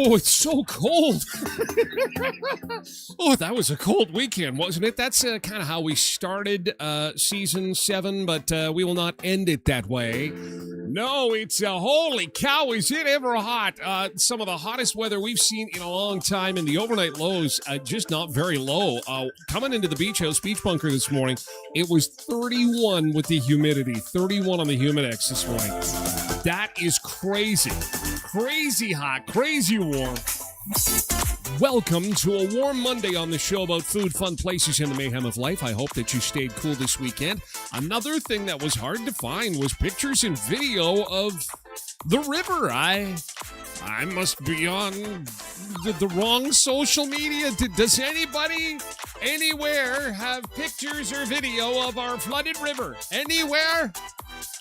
Oh, it's so cold. Oh, that was a cold weekend, wasn't it? That's kind of how we started season 7, but we will not end it that way. No, it's holy cow, is it ever hot? Some of the hottest weather we've seen in a long time, and the overnight lows just not very low. Coming into the beach house, beach bunker this morning, it was 31 with the humidity, 31 on the Humidex this morning. That is crazy. Crazy hot, crazy warm. Welcome to a warm Monday on the show about food, fun places, and the mayhem of life. I hope that you stayed cool this weekend. Another thing that was hard to find was pictures and video of the river. I must be on the wrong social media. Does anybody anywhere have pictures or video of our flooded river? Anywhere?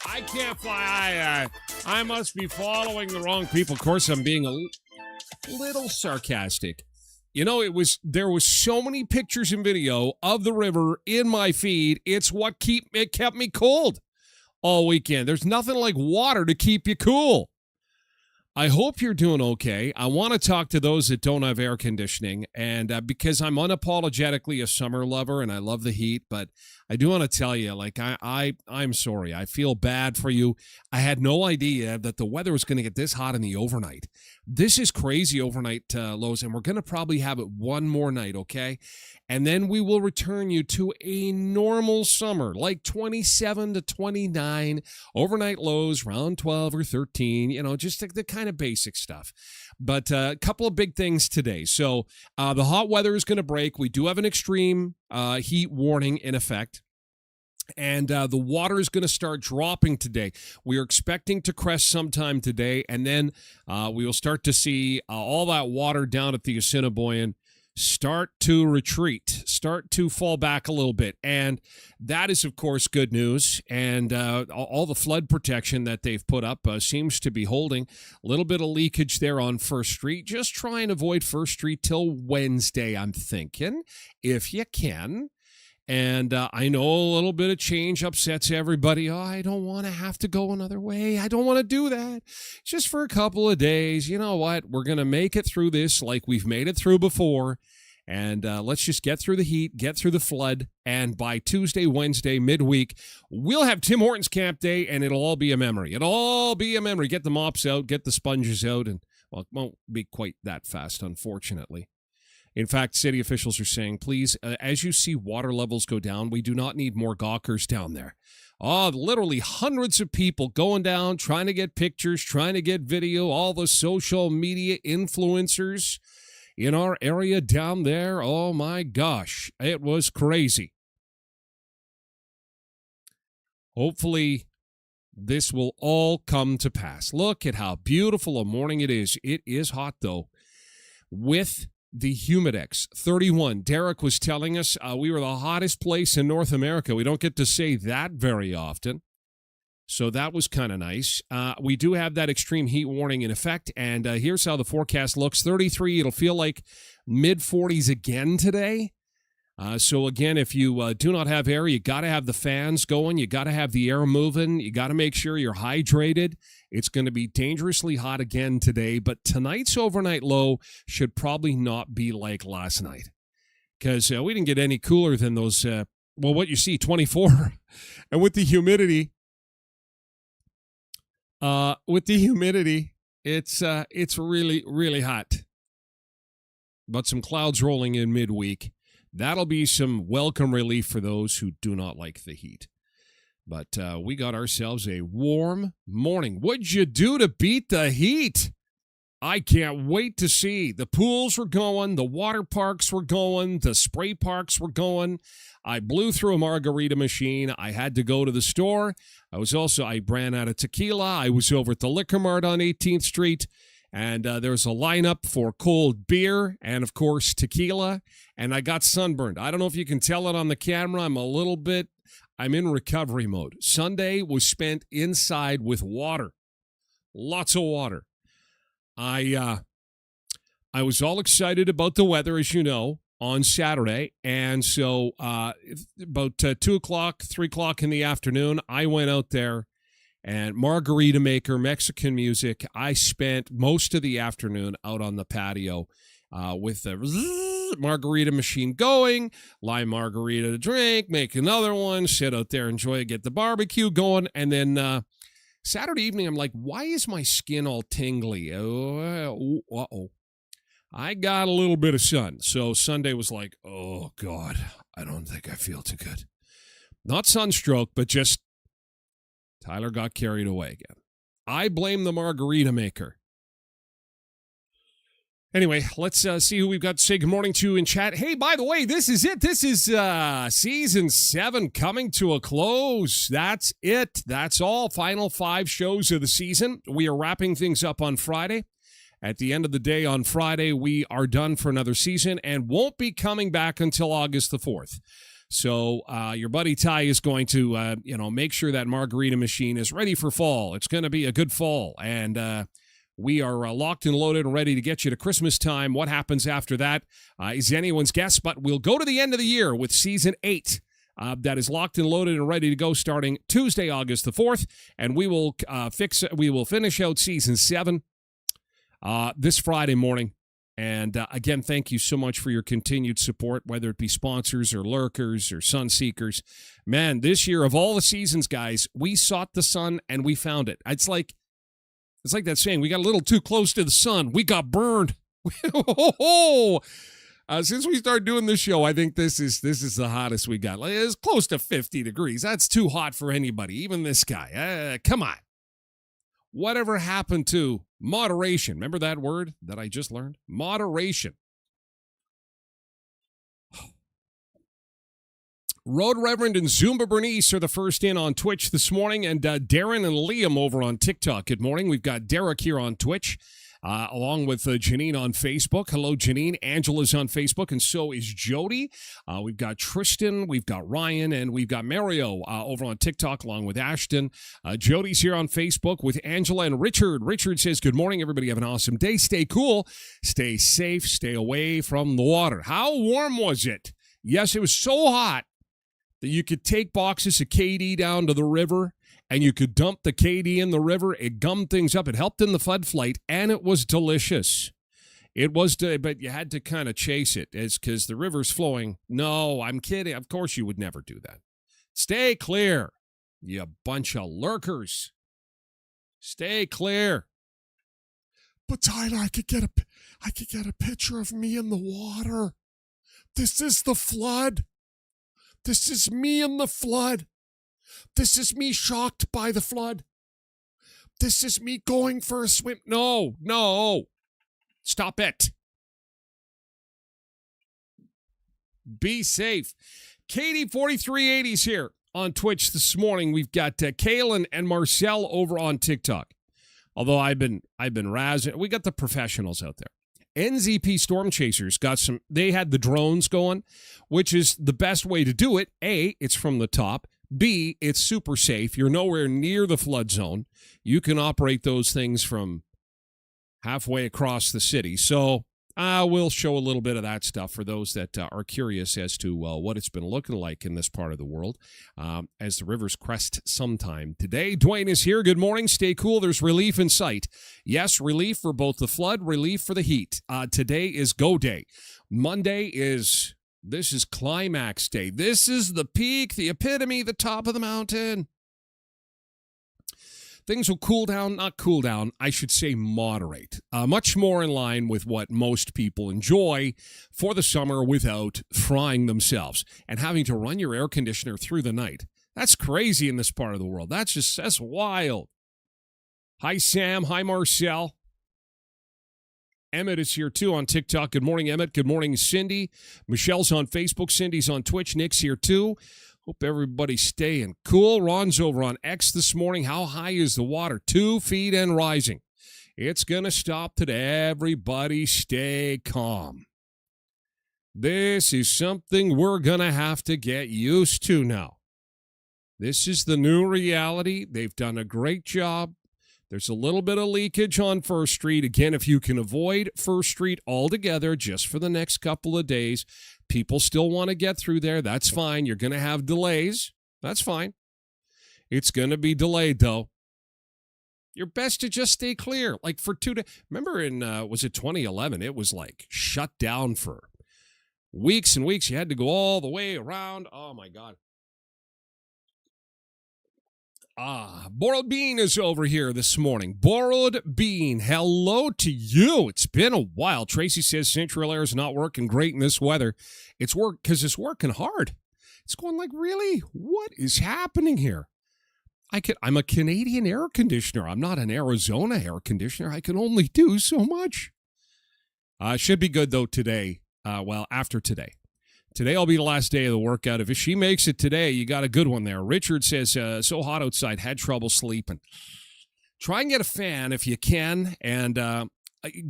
I can't fly. I must be following the wrong people. Of course, I'm being a little sarcastic. You know, there was so many pictures and video of the river in my feed. It's what it kept me cold all weekend. There's nothing like water to keep you cool. I hope you're doing okay. I want to talk to those that don't have air conditioning, and because I'm unapologetically a summer lover and I love the heat, but I do want to tell you, like, I'm sorry. I feel bad for you. I had no idea that the weather was going to get this hot in the overnight. This is crazy overnight lows, and we're going to probably have it one more night, okay? And then we will return you to a normal summer, like 27 to 29, overnight lows around 12 or 13, you know, just the kind of basic stuff. But a couple of big things today. So the hot weather is going to break. We do have an extreme heat warning in effect. And the water is going to start dropping today. We are expecting to crest sometime today, and then we will start to see all that water down at the Assiniboine start to retreat, start to fall back a little bit. And that is, of course, good news. And all the flood protection that they've put up seems to be holding. A little bit of leakage there on First Street. Just try and avoid First Street till Wednesday, I'm thinking, if you can. And I know a little bit of change upsets everybody. Oh, I don't want to have to go another way. I don't want to do that. Just for a couple of days. You know what? We're going to make it through this like we've made it through before. And let's just get through the heat, get through the flood. And by Tuesday, Wednesday, midweek, we'll have Tim Hortons Camp Day, and it'll all be a memory. It'll all be a memory. Get the mops out, get the sponges out. And, well, it won't be quite that fast, unfortunately. In fact, city officials are saying, please, as you see water levels go down, we do not need more gawkers down there. Oh, literally hundreds of people going down, trying to get pictures, trying to get video, all the social media influencers in our area down there. Oh, my gosh. It was crazy. Hopefully, this will all come to pass. Look at how beautiful a morning it is. It is hot, though. With the Humidex 31, Derek was telling us we were the hottest place in North America. We don't get to say that very often. So that was kind of nice. We do have that extreme heat warning in effect. And here's how the forecast looks. 33, it'll feel like mid-40s again today. So again, if you do not have air, you got to have the fans going. You got to have the air moving. You got to make sure you're hydrated. It's going to be dangerously hot again today, but tonight's overnight low should probably not be like last night because we didn't get any cooler than those, what you see, 24. And with the humidity, it's really, really hot. But some clouds rolling in midweek. That'll be some welcome relief for those who do not like the heat. But we got ourselves a warm morning. What'd you do to beat the heat? I can't wait to see. The pools were going. The water parks were going. The spray parks were going. I blew through a margarita machine. I had to go to the store. I ran out of tequila. I was over at the Liquor Mart on 18th Street. And there's a lineup for cold beer and, of course, tequila. And I got sunburned. I don't know if you can tell it on the camera. I'm in recovery mode. Sunday was spent inside with water. Lots of water. I was all excited about the weather, as you know, on Saturday. And so about 2 o'clock, 3 o'clock in the afternoon, I went out there. And margarita maker, Mexican music. I spent most of the afternoon out on the patio with the margarita machine going, lime margarita to drink, make another one, sit out there, enjoy it, get the barbecue going. And then Saturday evening, I'm like, why is my skin all tingly? Uh-oh. I got a little bit of sun. So Sunday was like, oh, God, I don't think I feel too good. Not sunstroke, but just Tyler got carried away again. I blame the margarita maker. Anyway, let's see who we've got to say good morning to in chat. Hey, by the way, this is it. This is season 7 coming to a close. That's it. That's all. Final 5 shows of the season. We are wrapping things up on Friday. At the end of the day on Friday, we are done for another season and won't be coming back until August the 4th. So your buddy Ty is going to, make sure that margarita machine is ready for fall. It's going to be a good fall. And we are locked and loaded and ready to get you to Christmas time. What happens after that is anyone's guess. But we'll go to the end of the year with season 8. That is locked and loaded and ready to go starting Tuesday, August the 4th. And we will finish out season 7 this Friday morning. And again, thank you so much for your continued support, whether it be sponsors or lurkers or sun seekers. Man, this year of all the seasons, guys, we sought the sun and we found it. It's like that saying, we got a little too close to the sun. We got burned. Since we started doing this show, I think this is the hottest we got. It's close to 50 degrees. That's too hot for anybody, even this guy. Come on. Whatever happened to moderation? Remember that word that I just learned? Moderation. Road Reverend and Zumba Bernice are the first in on Twitch this morning, and Darren and Liam over on TikTok. Good morning. We've got Derek here on Twitch, along with Janine on Facebook. Hello, Janine. Angela's on Facebook, and so is Jody. We've got Tristan, we've got Ryan, and we've got Mario over on TikTok, along with Ashton. Jody's here on Facebook with Angela and Richard. Richard says, good morning, everybody. Have an awesome day. Stay cool. Stay safe. Stay away from the water. How warm was it? Yes, it was so hot that you could take boxes of KD down to the river and you could dump the KD in the river. It gummed things up. It helped in the flood flight, and it was delicious. It was, but you had to kind of chase it because the river's flowing. No, I'm kidding. Of course you would never do that. Stay clear, you bunch of lurkers. Stay clear. But Tyler, I could get a picture of me in the water. This is the flood. This is me in the flood. This is me shocked by the flood. This is me going for a swim. No. Stop it. Be safe. Katie 4380's here on Twitch this morning. We've got Kaylin and Marcel over on TikTok. Although I've been razzing. We got the professionals out there. NZP Storm Chasers they had the drones going, which is the best way to do it. A, it's from the top. B, it's super safe. You're nowhere near the flood zone. You can operate those things from halfway across the city. So we'll show a little bit of that stuff for those that are curious as to what it's been looking like in this part of the world as the rivers crest sometime today. Dwayne is here. Good morning. Stay cool. There's relief in sight. Yes, relief for both the flood, relief for the heat. Today is go day. Monday this is climax day. This is the peak, the epitome, the top of the mountain. Things will not cool down, I should say moderate. Much more in line with what most people enjoy for the summer without frying themselves and having to run your air conditioner through the night. That's crazy in this part of the world. That's wild. Hi, Sam. Hi, Marcel. Emmett is here, too, on TikTok. Good morning, Emmett. Good morning, Cindy. Michelle's on Facebook. Cindy's on Twitch. Nick's here, too. Hope everybody's staying cool. Ron's over on X this morning. How high is the water? 2 feet and rising. It's going to stop today. Everybody stay calm. This is something we're going to have to get used to now. This is the new reality. They've done a great job. There's a little bit of leakage on First Street. Again, if you can avoid First Street altogether just for the next couple of days, people still want to get through there. That's fine. You're going to have delays. That's fine. It's going to be delayed, though. You're best to just stay clear. Like for 2 days. Remember in, was it 2011? It was like shut down for weeks and weeks. You had to go all the way around. Oh, my God. Borrowed Bean is over here this morning. Borrowed Bean, hello to you. It's been a while. Tracy says Central Air is not working great in this weather. It's because it's working hard. It's going like, really? What is happening here? I'm a Canadian air conditioner. I'm not an Arizona air conditioner. I can only do so much. Should be good, though, today. After today. Today will be the last day of the workout. If she makes it today, you got a good one there. Richard says, so hot outside, had trouble sleeping. Try and get a fan if you can, and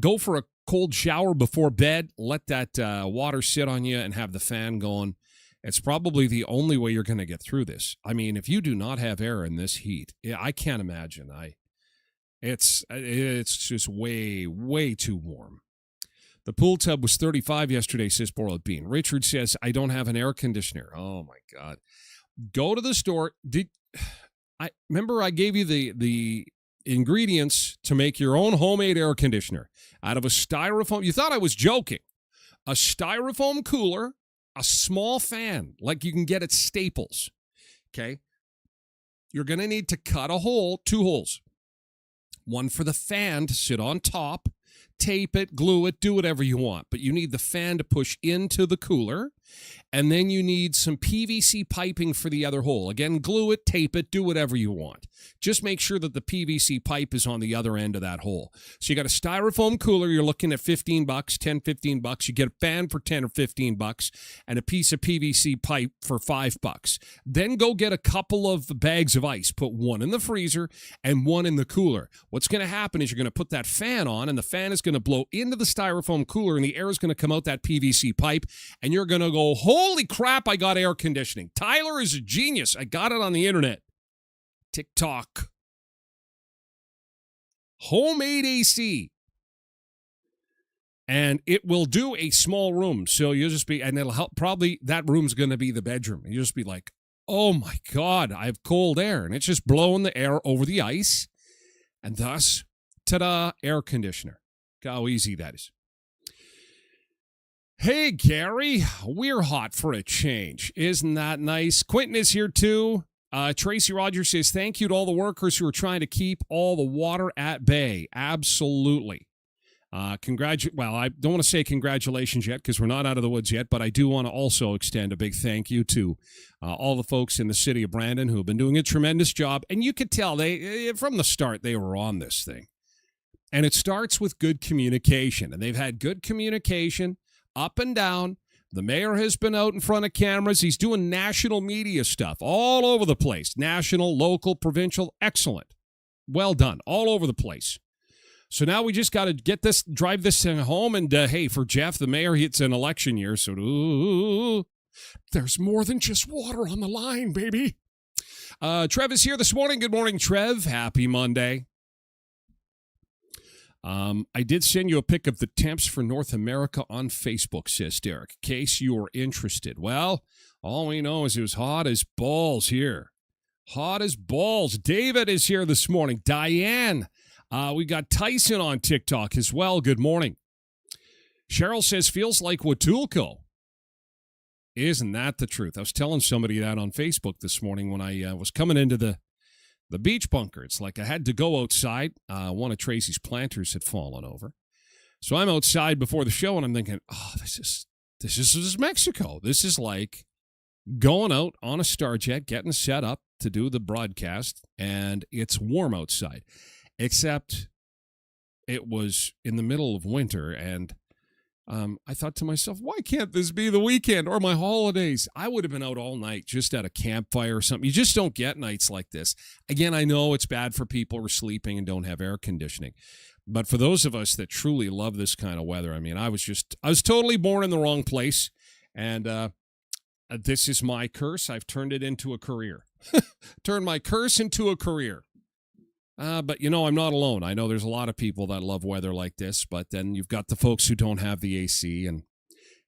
go for a cold shower before bed. Let that water sit on you and have the fan going. It's probably the only way you're going to get through this. I mean, if you do not have air in this heat, I can't imagine. It's just way, way too warm. The pool tub was 35 yesterday, says Borrowed Bean. Richard says, I don't have an air conditioner. Oh, my God. Go to the store. Remember I gave you the ingredients to make your own homemade air conditioner out of a styrofoam. You thought I was joking. A styrofoam cooler, a small fan, like you can get at Staples. Okay? You're going to need to cut a hole, 2 holes. One for the fan to sit on top. Tape it, glue it, do whatever you want. But you need the fan to push into the cooler. And then you need some PVC piping for the other hole. Again, glue it, tape it, do whatever you want. Just make sure that the PVC pipe is on the other end of that hole. So you got a styrofoam cooler. You're looking at $15, $10, $15. You get a fan for $10 or $15 and a piece of PVC pipe for $5. Then go get a couple of bags of ice. Put one in the freezer and one in the cooler. What's going to happen is you're going to put that fan on, and the fan is going to blow into the styrofoam cooler, and the air is going to come out that PVC pipe, and you're going to go, holy crap, I got air conditioning. Tyler is a genius. I got it on the internet. TikTok. Homemade AC. And it will do a small room. So you'll just be, and it'll help, probably that room's going to be the bedroom. You'll just be like, oh my God, I have cold air. And it's just blowing the air over the ice. And thus, ta-da, air conditioner. Look how easy that is. Hey, Gary, we're hot for a change. Isn't that nice? Quentin is here, too. Tracy Rogers says, thank you to all the workers who are trying to keep all the water at bay. Absolutely. Well, I don't want to say congratulations yet because we're not out of the woods yet, but I do want to also extend a big thank you to all the folks in the city of Brandon who have been doing a tremendous job. And you could tell from the start they were on this thing. And it starts with good communication. And they've had good communication up and down. The mayor has been out in front of cameras. He's doing national media stuff all over the place. National, local, provincial. Excellent. Well done. All over the place. So now we just got to drive this thing home. And hey, for Jeff, the mayor, it's an election year. So there's more than just water on the line, baby. Trev is here this morning. Good morning, Trev. Happy Monday. I did send you a pic of the temps for North America on Facebook, says Derek, in case you are interested. Well, all we know is it was hot as balls here. Hot as balls. David is here this morning. Diane. We got Tyson on TikTok as well. Good morning. Cheryl says, feels like Huatulco. Isn't that the truth? I was telling somebody that on Facebook this morning when I was coming into the beach bunker. It's like I had to go outside. One of Tracy's planters had fallen over. So I'm outside before the show, and I'm thinking, oh, this is Mexico. This is like going out on a Starjet, getting set up to do the broadcast, and it's warm outside. Except it was in the middle of winter, and I thought to myself, why can't this be the weekend or my holidays? I would have been out all night just at a campfire or something. You just don't get nights like this. Again, I know it's bad for people who are sleeping and don't have air conditioning. But for those of us that truly love this kind of weather, I mean, I was totally born in the wrong place. And this is my curse. I've turned it into a career. Turned my curse into a career. But, I'm not alone. I know there's a lot of people that love weather like this, but then you've got the folks who don't have the AC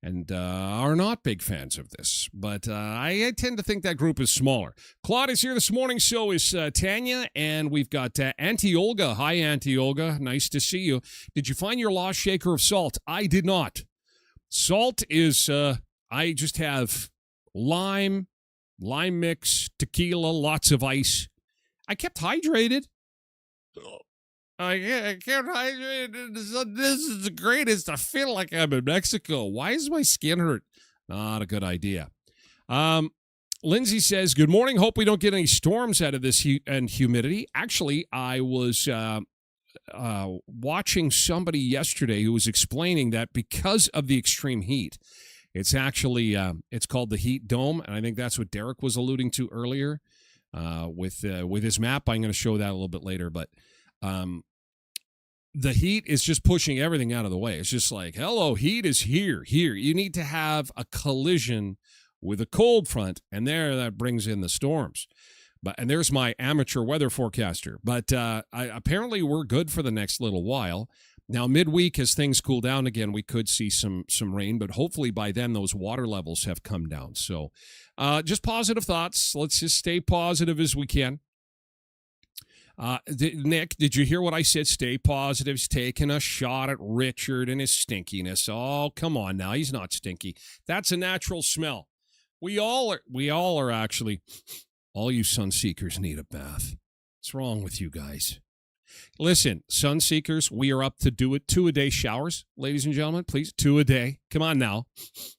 and are not big fans of this. But I tend to think that group is smaller. Claude is here this morning. So is Tanya, and we've got Auntie Olga. Hi, Auntie Olga. Nice to see you. Did you find your lost shaker of salt? I did not. Salt is, I just have lime mix, tequila, lots of ice. I kept hydrated. I can't hydrate. This is the greatest. I feel like I'm in Mexico. Why is my skin hurt? Not a good idea. Lindsay says, good morning. Hope we don't get any storms out of this heat and humidity. Actually, I was watching somebody yesterday who was explaining that because of the extreme heat, it's actually it's called the heat dome, and I think that's what Derek was alluding to earlier with his map. I'm going to show that a little bit later, but the heat is just pushing everything out of the way. It's just like, hello, heat is here. You need to have a collision with a cold front, and that brings in the storms. And there's my amateur weather forecaster. But apparently we're good for the next little while. Now, midweek, as things cool down again, we could see some rain, but hopefully by then those water levels have come down. So just positive thoughts. Let's just stay positive as we can. Nick, did you hear what I said? Stay positive. He's taking a shot at Richard and his stinkiness. Oh, come on now. He's not stinky. That's a natural smell. We all are actually. All you sun seekers need a bath. What's wrong with you guys? Listen, sun seekers, we are up to do it. 2-a-day showers, ladies and gentlemen, please. 2 a day. Come on now.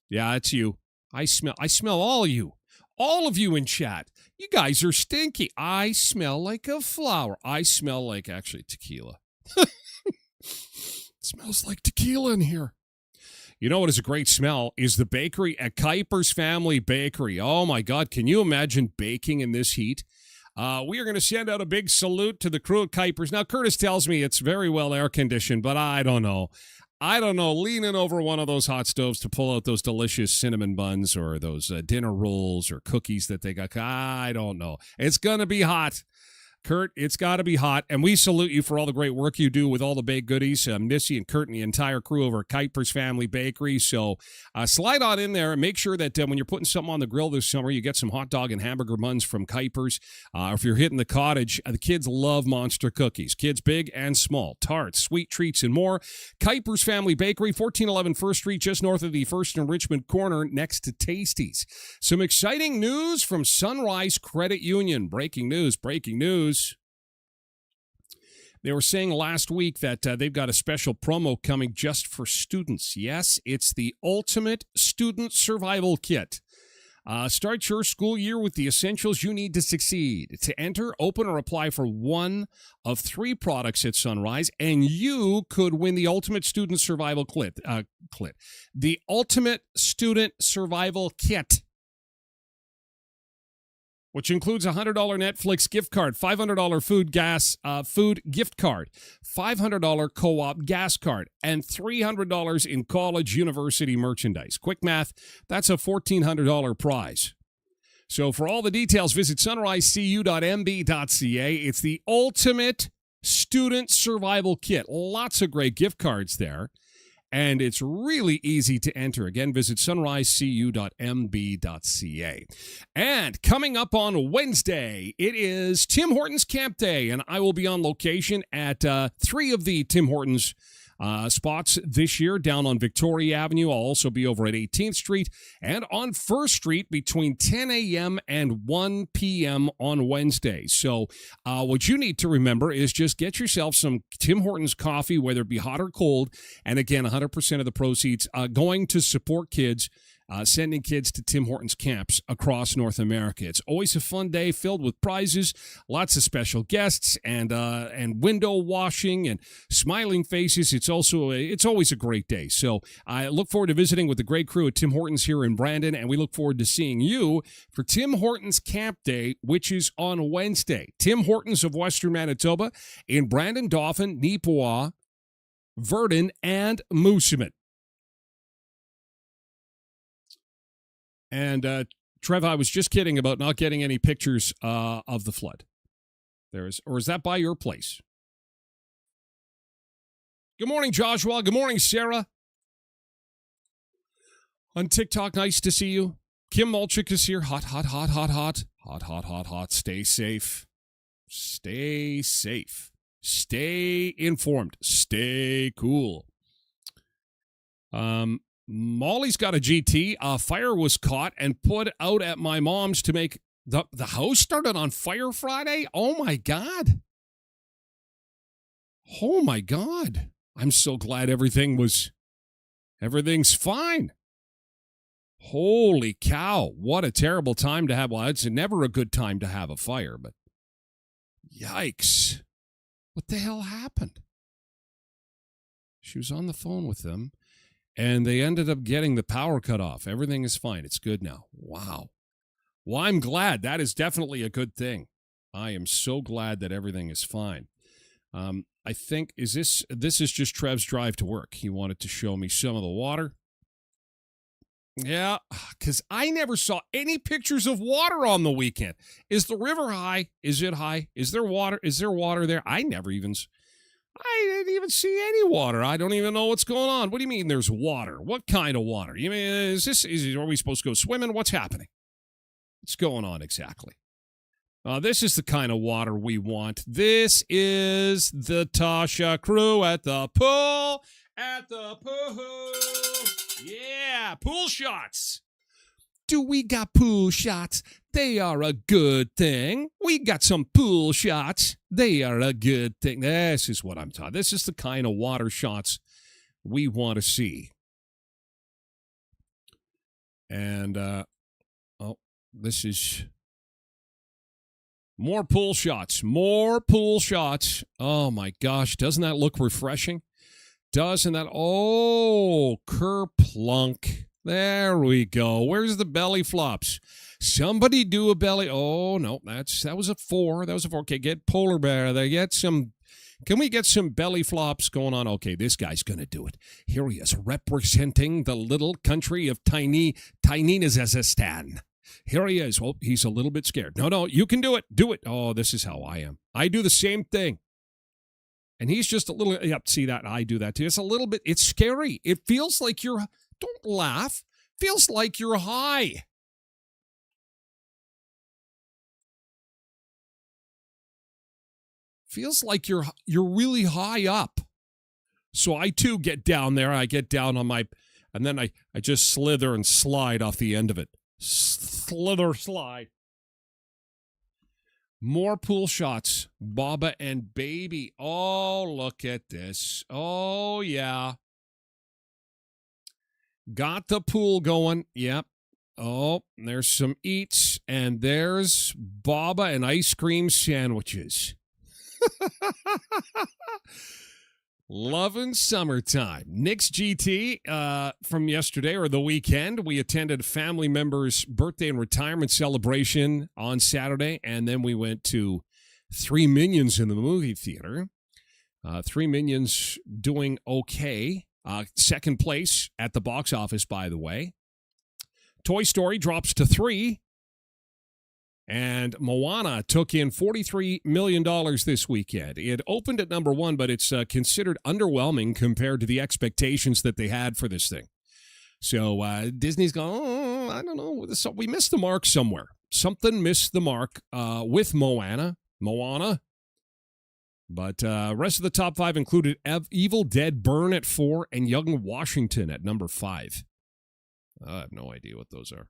Yeah, it's you. I smell all of you. All of you in chat. You guys are stinky. I smell like a flower. I smell like, actually, tequila. It smells like tequila in here. You know what is a great smell is the bakery at Kuiper's Family Bakery. Oh, my God. Can you imagine baking in this heat? We are going to send out a big salute to the crew at Kuiper's. Now, Curtis tells me it's very well air-conditioned, but I don't know. Leaning over one of those hot stoves to pull out those delicious cinnamon buns or those dinner rolls or cookies that they got. I don't know. It's going to be hot. Kurt, it's got to be hot, and we salute you for all the great work you do with all the baked goodies. Missy and Kurt and the entire crew over at Kuiper's Family Bakery. So slide on in there and make sure that when you're putting something on the grill this summer, you get some hot dog and hamburger buns from Kuiper's. If you're hitting the cottage, the kids love monster cookies. Kids big and small, tarts, sweet treats, and more. Kuiper's Family Bakery, 1411 First Street, just north of the First and Richmond corner, next to Tasties. Some exciting news from Sunrise Credit Union. Breaking news. They were saying last week that they've got a special promo coming just for students. Yes, it's the Ultimate Student Survival Kit. Start your school year with the essentials you need to succeed. To enter, open, or apply for one of 3 products at Sunrise, and you could win the Ultimate Student Survival Kit. The Ultimate Student Survival Kit, which includes a $100 Netflix gift card, $500 food gift card, $500 co-op gas card, and $300 in college university merchandise. Quick math, that's a $1,400 prize. So for all the details, visit sunrisecu.mb.ca. It's the Ultimate Student Survival Kit. Lots of great gift cards there. And it's really easy to enter. Again, visit sunrisecu.mb.ca. And coming up on Wednesday, it is Tim Hortons Camp Day, and I will be on location at 3 of the Tim Hortons spots this year down on Victoria Avenue. I'll also be over at 18th Street and on 1st Street between 10 a.m. and 1 p.m. on Wednesday. So what you need to remember is just get yourself some Tim Hortons coffee, whether it be hot or cold. And again, 100% of the proceeds going to support kids, sending kids to Tim Hortons camps across North America. It's always a fun day filled with prizes, lots of special guests, and window washing and smiling faces. It's always a great day. So I look forward to visiting with the great crew at Tim Hortons here in Brandon, and we look forward to seeing you for Tim Hortons Camp Day, which is on Wednesday. Tim Hortons of Western Manitoba in Brandon, Dauphin, Neepawa, Verdun, and Moosomin. And, Trev, I was just kidding about not getting any pictures of the flood. Or is that by your place? Good morning, Joshua. Good morning, Sarah. On TikTok, nice to see you. Kim Mulchik is here. Hot, hot, hot, hot, hot. Hot, hot, hot, hot. Stay safe. Stay safe. Stay informed. Stay cool. Molly's got a GT. Fire was caught and put out at my mom's to make the house started on fire Friday. Oh my God. Oh my God. I'm so glad everything's fine. Holy cow. What a terrible time to have. Well, it's never a good time to have a fire, but yikes. What the hell happened? She was on the phone with them. And they ended up getting the power cut off. Everything is fine. It's good now. Wow. Well, I'm glad. That is definitely a good thing. I am so glad that everything is fine. I think, this is just Trev's drive to work. He wanted to show me some of the water. Yeah, because I never saw any pictures of water on the weekend. Is the river high? Is it high? Is there water? Is there water there? I didn't even see any water. I don't even know what's going on. What do you mean there's water? What kind of water? You mean, are we supposed to go swimming? What's happening? What's going on exactly? This is the kind of water we want. This is the Tasha crew at the pool. Yeah, pool shots. Do we got pool shots? They are a good thing. We got some pool shots. They are a good thing. This is what I'm talking. This is the kind of water shots we want to see. And, this is more pool shots. More pool shots. Oh, my gosh. Doesn't that look refreshing? Doesn't that? Oh, kerplunk. There we go. Where's the belly flops? Somebody do a belly. Oh, no, that was a 4. That was a 4. Okay, get polar bear there. Can we get some belly flops going on? Okay, this guy's going to do it. Here he is, representing the little country of Tiny-Nazistan. Here he is. Well, he's a little bit scared. No, you can do it. Do it. Oh, this is how I am. I do the same thing. And he's just a little, yep, see that? I do that too. It's a little bit, it's scary. It feels like don't laugh. Feels like you're high. Feels like you're really high up. So I too get down there. I get down on and then I just slither and slide off the end of it. Slither, slide. More pool shots. Baba and baby. Oh, look at this. Oh, yeah. Got the pool going. Yep. Oh, there's some eats, and there's Baba and ice cream sandwiches. Loving summertime. Nick's GT from yesterday or the weekend. We attended a family member's birthday and retirement celebration on Saturday, and then we went to Three Minions in the movie theater. Three Minions doing okay. Second place at the box office, by the way. Toy Story drops to 3. And Moana took in $43 million this weekend. It opened at number 1, but it's considered underwhelming compared to the expectations that they had for this thing. So Disney's gone, I don't know. We missed the mark somewhere. Something missed the mark with Moana. But rest of the top 5 included Evil Dead Burn at 4 and Young Washington at number 5. I have no idea what those are.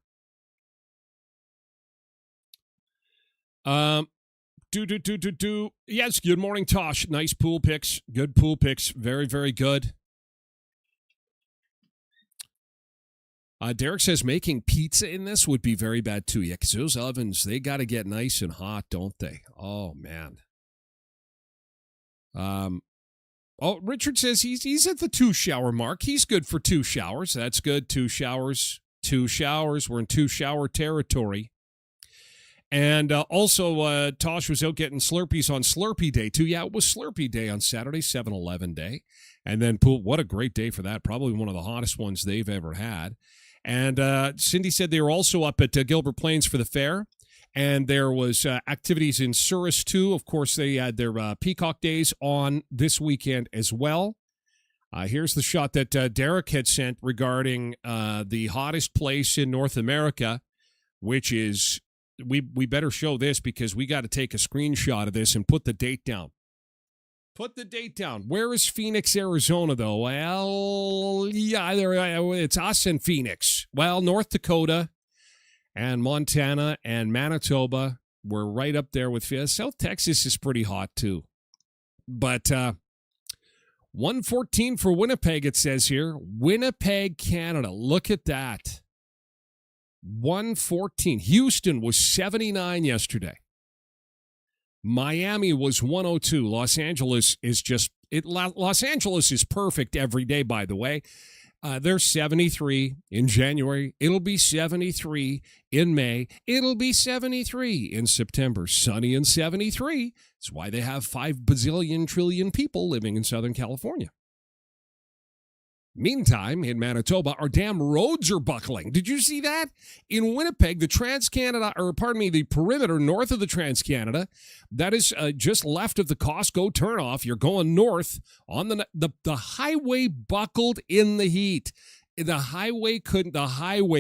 Yes, good morning, Tosh. Nice pool picks. Good pool picks. Very, very good. Derek says making pizza in this would be very bad, too. Yeah, because those ovens, they got to get nice and hot, don't they? Oh, man. Richard says he's at the 2-shower mark. He's good for 2 showers. That's good. 2 showers. 2 showers. We're in 2-shower territory. And also, Tosh was out getting Slurpees on Slurpee Day, too. Yeah, it was Slurpee Day on Saturday, 7-Eleven Day. And then, what a great day for that. Probably one of the hottest ones they've ever had. And Cindy said they were also up at Gilbert Plains for the fair. And there was activities in Souris, too. Of course, they had their Peacock Days on this weekend as well. Here's the shot that Derek had sent regarding the hottest place in North America, which is... We better show this because we got to take a screenshot of this and put the date down. Put the date down. Where is Phoenix, Arizona, though? Well, yeah, it's us and Phoenix. Well, North Dakota and Montana and Manitoba, we're right up there with South Texas is pretty hot, too. But 114 for Winnipeg, it says here. Winnipeg, Canada. Look at that. 114. Houston was 79 yesterday. Miami was 102. Los Angeles is Los Angeles is perfect every day, by the way. They're 73 in January. It'll be 73 in May. It'll be 73 in September. Sunny and 73. That's why they have 5 bazillion trillion people living in Southern California. Meantime, in Manitoba, our damn roads are buckling. Did you see that? In Winnipeg, the the perimeter north of the Trans-Canada, that is just left of the Costco turnoff. You're going north on the highway buckled in the heat. The highway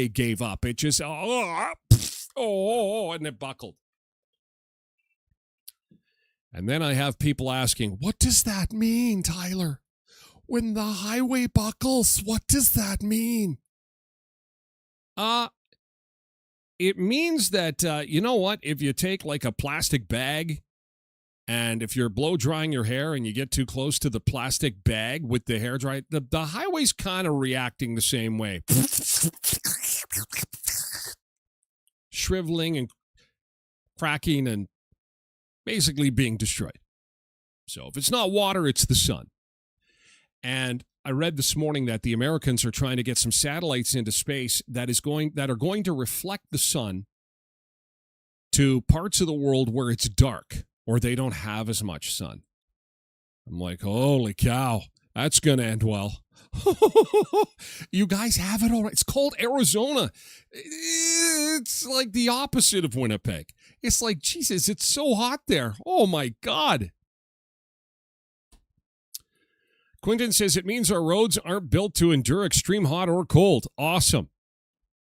gave up. It just, and it buckled. And then I have people asking, what does that mean, Tyler? When the highway buckles, what does that mean? It means that, you know what? If you take like a plastic bag and if you're blow drying your hair and you get too close to the plastic bag with the hair dry, the highway's kind of reacting the same way. Shriveling and cracking and basically being destroyed. So if it's not water, it's the sun. And I read this morning that the Americans are trying to get some satellites into space that are going to reflect the sun to parts of the world where it's dark or they don't have as much sun. I'm like, holy cow, that's going to end well. You guys have it all right. It's called Arizona. It's like the opposite of Winnipeg. It's like, Jesus, it's so hot there. Oh, my God. Quinton says it means our roads aren't built to endure extreme hot or cold. Awesome.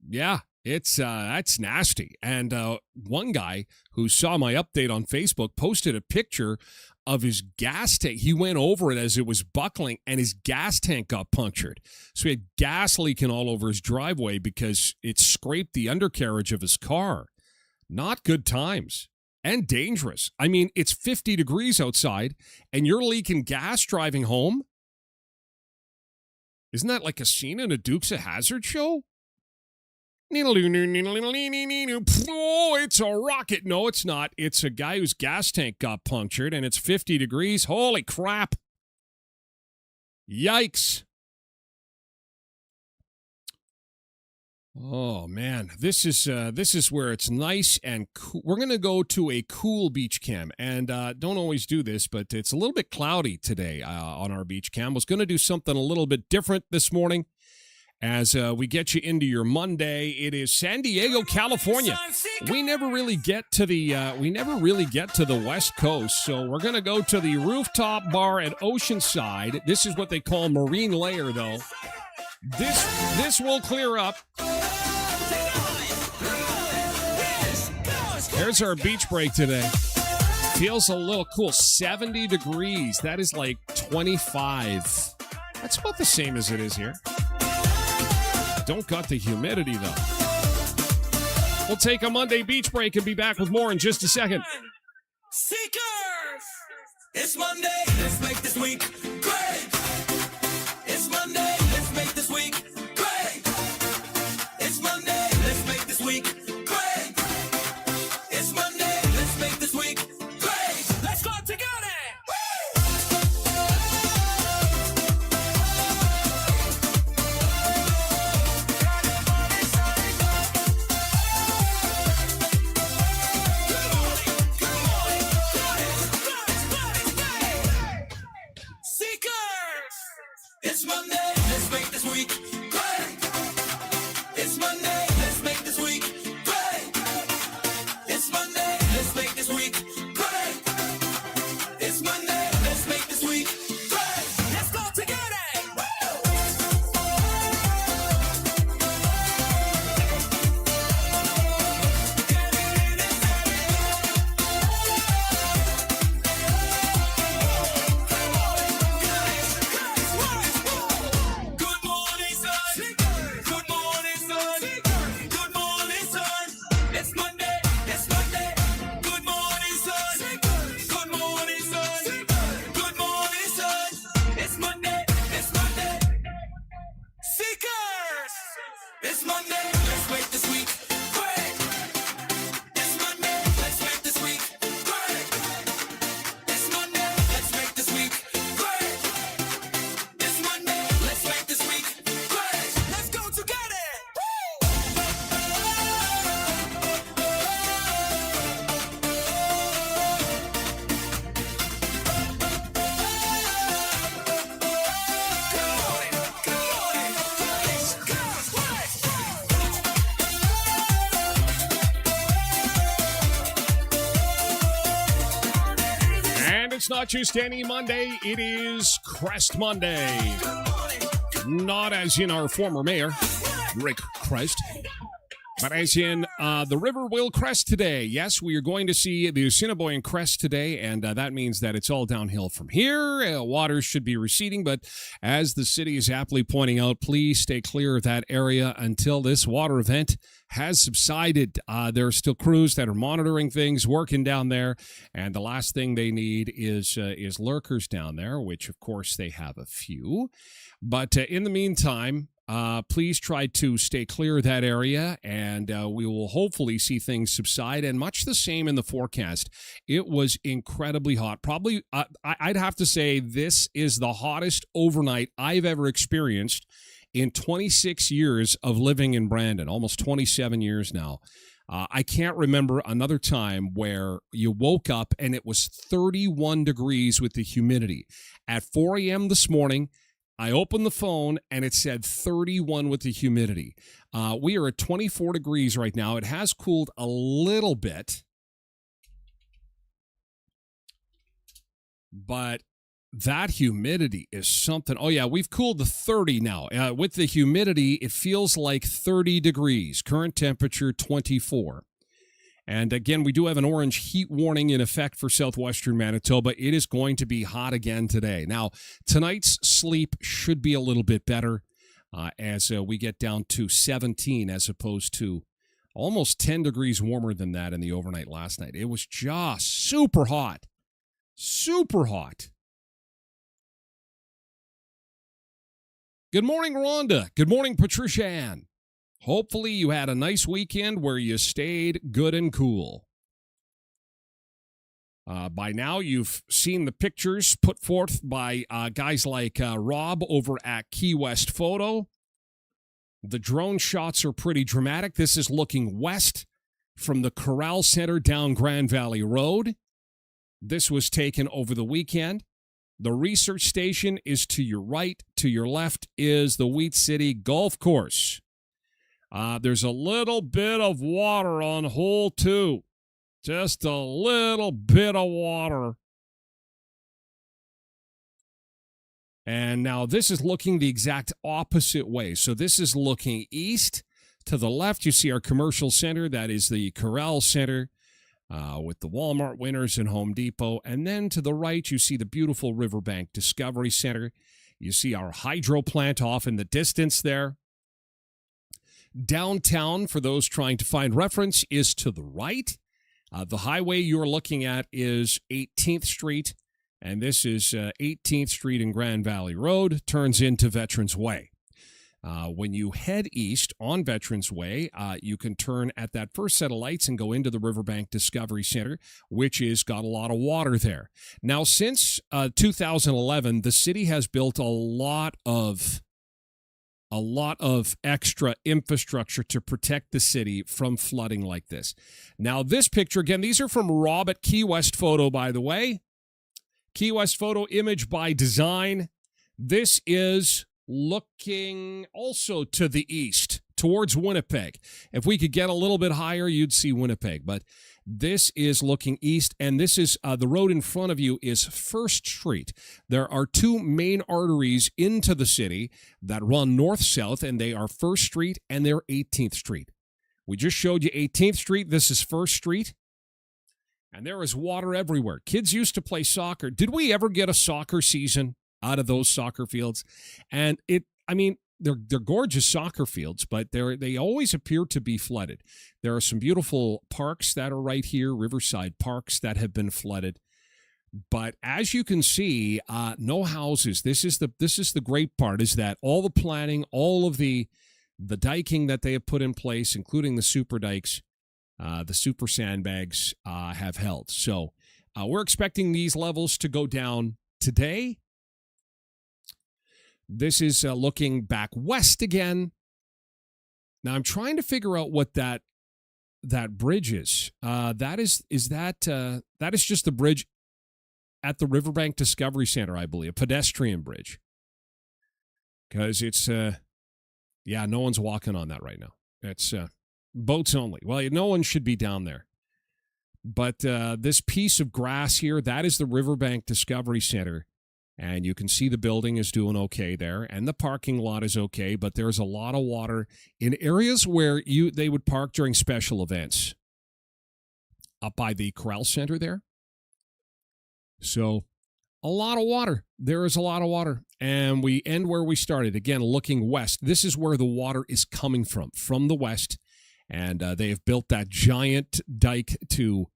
Yeah, that's nasty. And one guy who saw my update on Facebook posted a picture of his gas tank. He went over it as it was buckling, and his gas tank got punctured. So he had gas leaking all over his driveway because it scraped the undercarriage of his car. Not good times. and dangerous. I mean, it's 50 degrees outside, and you're leaking gas driving home? Isn't that like a scene in a Dukes of Hazzard show? Oh, it's a rocket. No, it's not. It's a guy whose gas tank got punctured, and it's 50 degrees. Holy crap. Yikes. Oh, man. This is where it's nice and cool. We're going to go to a cool beach cam, and don't always do this, but it's a little bit cloudy today on our beach cam. Was going to do something a little bit different this morning. As we get you into your Monday, it is San Diego, California. We never really get to the West Coast, so we're gonna go to the rooftop bar at Oceanside. This is what they call Marine Layer, though. This will clear up. Here's our beach break today. Feels a little cool. 70 degrees. That is like 25. That's about the same as it is here. Don't got the humidity, though. We'll take a Monday beach break and be back with more in just a second. Seekers! It's Monday. Let's make this week great. It's Monday. Let's make this week great. It's Monday. Let's make this week great. It's Monday. Let's make this week great. Let's go together. It's Monday, let's make this week great. It's Monday, let's make this week great. It's Monday, let's make this week great. It's Monday, let's make this week great. Let's go together. It's Monday, let's make this week great. It's Monday, let's make this week great. It's Monday, let's make this week great. It's Monday, let's make this week great. Let's go together. It's not just any Monday, it is Crest Monday. Not as in our former mayor, Rick Crest, but as in the river will crest today. Yes, we are going to see the Assiniboine crest today, and that means that it's all downhill from here. Waters should be receding, but as the city is aptly pointing out, please stay clear of that area until this water event has subsided. There are still crews that are monitoring things, working down there, and the last thing they need is lurkers down there, which of course they have a few. But in the meantime, please try to stay clear of that area, and we will hopefully see things subside. And much the same in the forecast. It was incredibly hot. Probably, I'd have to say this is the hottest overnight I've ever experienced in 26 years of living in Brandon, almost 27 years now. I can't remember another time where you woke up and it was 31 degrees with the humidity. At 4 a.m. this morning, I opened the phone and it said 31 with the humidity. We are at 24 degrees right now. It has cooled a little bit, but that humidity is something. Oh, yeah, we've cooled to 30 now. With the humidity, it feels like 30 degrees. Current temperature, 24. And again, we do have an orange heat warning in effect for southwestern Manitoba. It is going to be hot again today. Now, tonight's sleep should be a little bit better as we get down to 17 as opposed to Almost 10 degrees warmer than that in the overnight last night. It was just super hot. Super hot. Good morning, Rhonda. Good morning, Patricia Ann. Hopefully you had a nice weekend where you stayed good and cool. By now, you've seen the pictures put forth by guys like Rob over at Key West Photo. The drone shots are pretty dramatic. This is looking west from the Corral Center down Grand Valley Road. This was taken over the weekend. The research station is to your right. To your left is the Wheat City Golf Course. There's a little bit of water on hole 2. Just a little bit of water. And now this is looking the exact opposite way. So this is looking east. To the left, you see our commercial center. That is the Corral Center with the Walmart Winners and Home Depot. And then to the right, you see the beautiful Riverbank Discovery Center. You see our hydro plant off in the distance there. Downtown, for those trying to find reference, is to the right. The highway you're looking at is 18th Street, and this is 18th Street and Grand Valley Road, turns into Veterans Way. When you head east on Veterans Way, you can turn at that first set of lights and go into the Riverbank Discovery Center, which has got a lot of water there. Now, since 2011, the city has built a lot of extra infrastructure to protect the city from flooding like this. Now, this picture, again, these are from Rob at Key West Photo, by the way. Key West Photo, image by design. This is looking also to the east, towards Winnipeg. If we could get a little bit higher, you'd see Winnipeg. But this is looking east, and this is the road in front of you is First Street. There are 2 main arteries into the city that run north-south, and they are First Street and they're 18th Street. We just showed you 18th Street. This is First Street, and there is water everywhere. Kids used to play soccer. Did we ever get a soccer season out of those soccer fields? And they're gorgeous soccer fields, but they always appear to be flooded. There are some beautiful parks that are right here, riverside parks that have been flooded. But as you can see, no houses. This is the great part, is that all the planning, all of the diking that they have put in place, including the super dikes, the super sandbags, have held. So we're expecting these levels to go down today. This is looking back west again. Now I'm trying to figure out what that bridge is. That is just the bridge at the Riverbank Discovery Center, I believe, a pedestrian bridge. Because it's no one's walking on that right now. It's boats only. Well, no one should be down there. But this piece of grass here, that is the Riverbank Discovery Center. And you can see the building is doing okay there, and the parking lot is okay, but there's a lot of water in areas where they would park during special events. Up by the Corral Center there. So, a lot of water. There is a lot of water. And we end where we started. Again, looking west. This is where the water is coming from the west. And they have built that giant dike to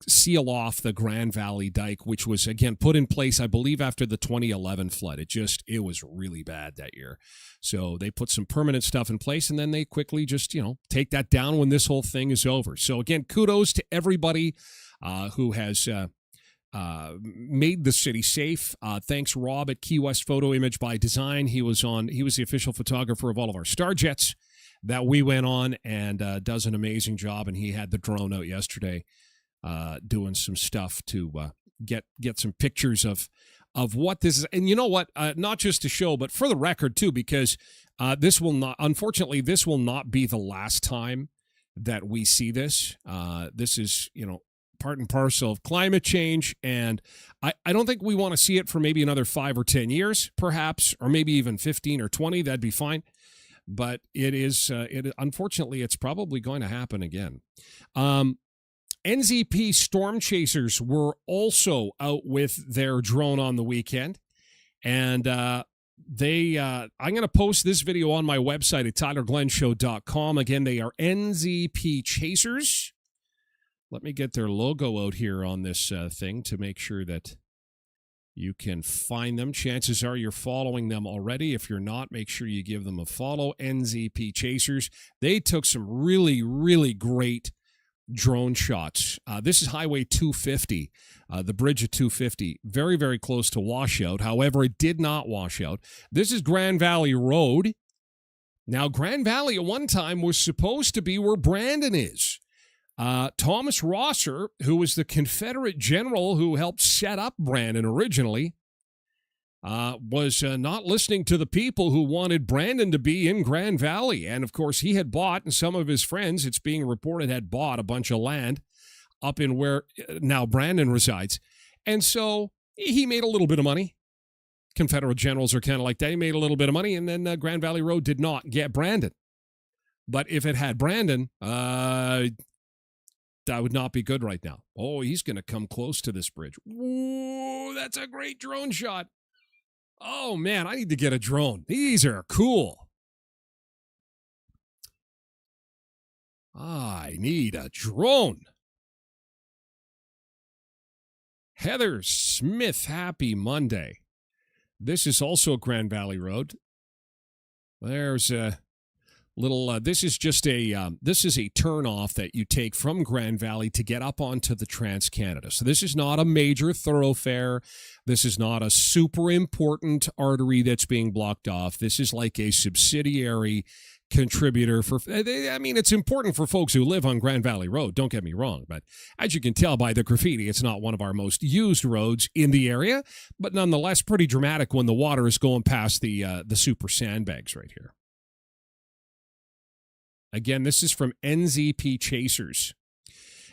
seal off the Grand Valley Dike, which was, again, put in place, I believe, after the 2011 flood. It was really bad that year. So they put some permanent stuff in place, and then they quickly just, take that down when this whole thing is over. So, again, kudos to everybody who has made the city safe. Thanks, Rob at Key West Photo, image by design. He was the official photographer of all of our Starjets that we went on, and does an amazing job. And he had the drone out yesterday doing some stuff to get some pictures of what this is. And you know what? Not just to show, but for the record too, because this will not be the last time that we see this. This is, part and parcel of climate change, and I don't think we want to see it for maybe another 5 or 10 years, perhaps, or maybe even 15 or 20. That'd be fine. But unfortunately, it's probably going to happen again. NZP storm chasers were also out with their drone on the weekend, and I'm going to post this video on my website at tylerglenshow.com. Again, they are NZP Chasers. Let me get their logo out here on this thing to make sure that you can find them. Chances are you're following them already. If you're not, make sure you give them a follow. NZP Chasers. They took some really, really great drone shots. This is Highway 250, the bridge of 250. Very, very close to washout. However, it did not wash out. This is Grand Valley Road. Now, Grand Valley at one time was supposed to be where Brandon is. Thomas Rosser, who was the Confederate general who helped set up Brandon originally, was not listening to the people who wanted Brandon to be in Grand Valley. And, of course, he had bought, and some of his friends, it's being reported, had bought a bunch of land up in where now Brandon resides. And so he made a little bit of money. Confederate generals are kind of like that. He made a little bit of money, and then Grand Valley Road did not get Brandon. But if it had Brandon, that would not be good right now. Oh, he's going to come close to this bridge. Whoa, that's a great drone shot. Oh, man, I need to get a drone. These are cool. I need a drone. Heather Smith, happy Monday. This is also Grand Valley Road. There's a little, this is just a, this is a turnoff that you take from Grand Valley to get up onto the Trans-Canada. So this is not a major thoroughfare. This is not a super important artery that's being blocked off. This is like a subsidiary contributor for, I mean, it's important for folks who live on Grand Valley Road, don't get me wrong, but as you can tell by the graffiti, it's not one of our most used roads in the area, but nonetheless pretty dramatic when the water is going past the super sandbags right here. Again, this is from NZP Chasers.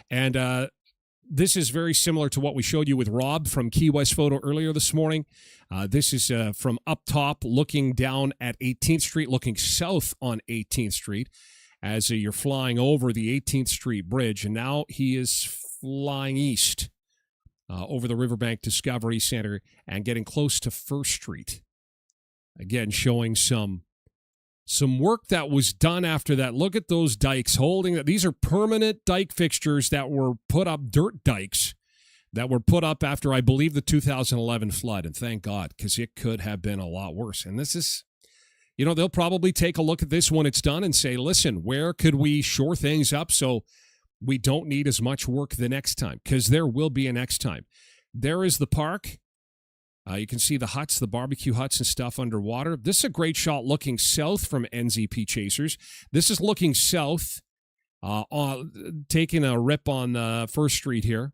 And this is very similar to what we showed you with Rob from Key West Photo earlier this morning. This is from up top, looking down at 18th Street, looking south on 18th Street as you're flying over the 18th Street Bridge. And now he is flying east over the Riverbank Discovery Center and getting close to First Street. Again, showing some work that was done after that. Look at those dikes holding that. These are permanent dike fixtures that were put up, dirt dikes that were put up after, I believe, the 2011 flood. And thank God, because it could have been a lot worse. And this is, you know, they'll probably take a look at this when it's done and say, listen, where could we shore things up so we don't need as much work the next time? Because there will be a next time. There is the park. You can see the huts, the barbecue huts and stuff underwater. This is a great shot looking south from NZP Chasers. This is looking south, taking a rip on First Street here.